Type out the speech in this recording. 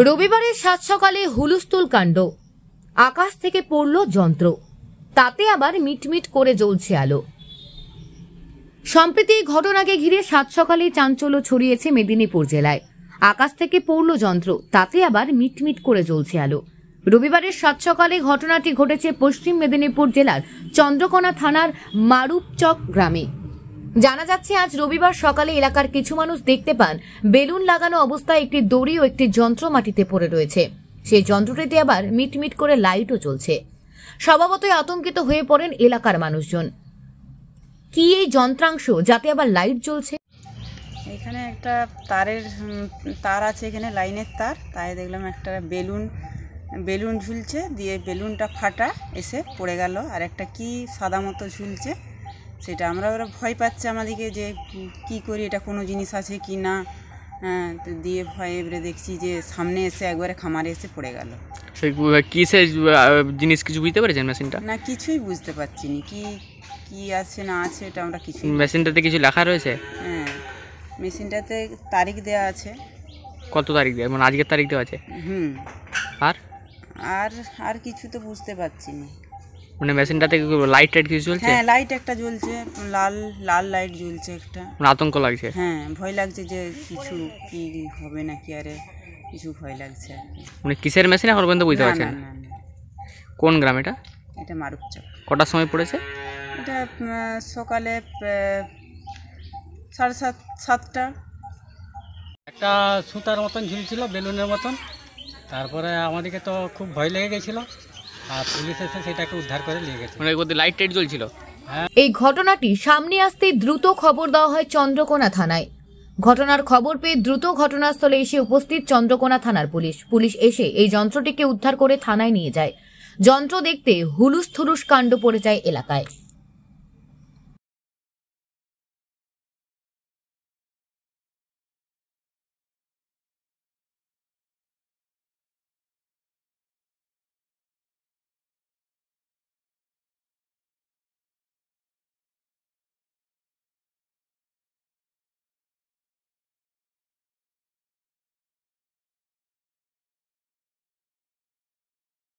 রবিবারের সাত সকালে হুলস্থুল কাণ্ড। আকাশ থেকে পড়ল যন্ত্র, তাতে আবার মিটমিট করে জ্বলছে আলো। সম্প্রতি এই ঘটনাকে ঘিরে সাত সকালে চাঞ্চল্য ছড়িয়েছে মেদিনীপুর জেলায়। আকাশ থেকে পড়ল যন্ত্র, তাতে আবার মিটমিট করে জ্বলছে আলো। রবিবারের সাত সকালে ঘটনাটি ঘটেছে পশ্চিম মেদিনীপুর জেলার চন্দ্রকোনা থানার মারুপচক গ্রামে। জানা যাচ্ছে, আজ রবিবার সকালে এলাকার কিছু মানুষ দেখতে পান বেলুন লাগানো অবস্থায় একটি দড়ি ও একটি যন্ত্র মাটিতে পড়ে রয়েছে। সেই যন্ত্রটিতে আবার মিটমিট করে লাইটও জ্বলছে। স্বভাবতই আতঙ্কিত হয়ে পড়েন এলাকার মানুষজন। কি এই যন্ত্রাংশ যাতে আবার লাইট জ্বলছে? এখানে একটা তার আছে, এখানে লাইনের তার, তাই দেখলাম একটা বেলুন ঝুলছে, দিয়ে বেলুনটা ফাটা এসে পড়ে গেল। আর একটা কি সাদা মতো ঝুলছে, সেটা ওরা ভয় পাচ্ছে আমাদেরকে যে কি করি, এটা কোনো জিনিস আছে কি না। দিয়ে ভয় এবারে দেখছি যে সামনে এসে একবারে খামারে এসে পড়ে গেল। কিসের জিনিস কিছু বুঝতে পেরেছেন মেশিনটা? না, কিছুই বুঝতে পারছি না কি আছে না আছে, এটা আমরা কিছু। মেশিনটাতে কিছু লেখা রয়েছে? হ্যাঁ, মেশিনটাতে তারিখ দেওয়া আছে। কত তারিখ দেওয়া, মানে আজকের তারিখ দেওয়া আছে? আর কিছু তো বুঝতে পারছি না। মানে মেশিনটাতে লাইট কিছু জ্বলছে? হ্যাঁ, লাইট একটা জ্বলছে, লাল লাইট জ্বলছে একটা। মানে আতঙ্ক লাগছে? হ্যাঁ, ভয় লাগছে যে কিছু কি হবে নাকি, আরে কিছু ভয় লাগছে আর কি। মানে কিসের মেশিন এখন পর্যন্ত বুঝতে পারছেন? না। কোন গ্রাম এটা? এটা মারুপচক। কটার সময় পড়েছে এটা? সকালে 7:30। একটা সুতার মতন ঝুলছিল, বেলুনের মতন। তারপরে আমাদেরকে তো খুব ভয় লেগে গেছিলো, আর পুলিশ এসে সেটাকে উদ্ধার করে নিয়ে গেছে। মানে লাইট জ্বলছিল? এই ঘটনাটি সামনে আসতেই দ্রুত খবর দেওয়া হয় চন্দ্রকোনা থানায়। ঘটনার খবর পেয়ে দ্রুত ঘটনাস্থলে এসে উপস্থিত চন্দ্রকোনা থানার পুলিশ এসে এই যন্ত্রটিকে উদ্ধার করে থানায় নিয়ে যায়। যন্ত্র দেখতে হুলুস থুলুস কাণ্ড পড়ে যায় এলাকায়।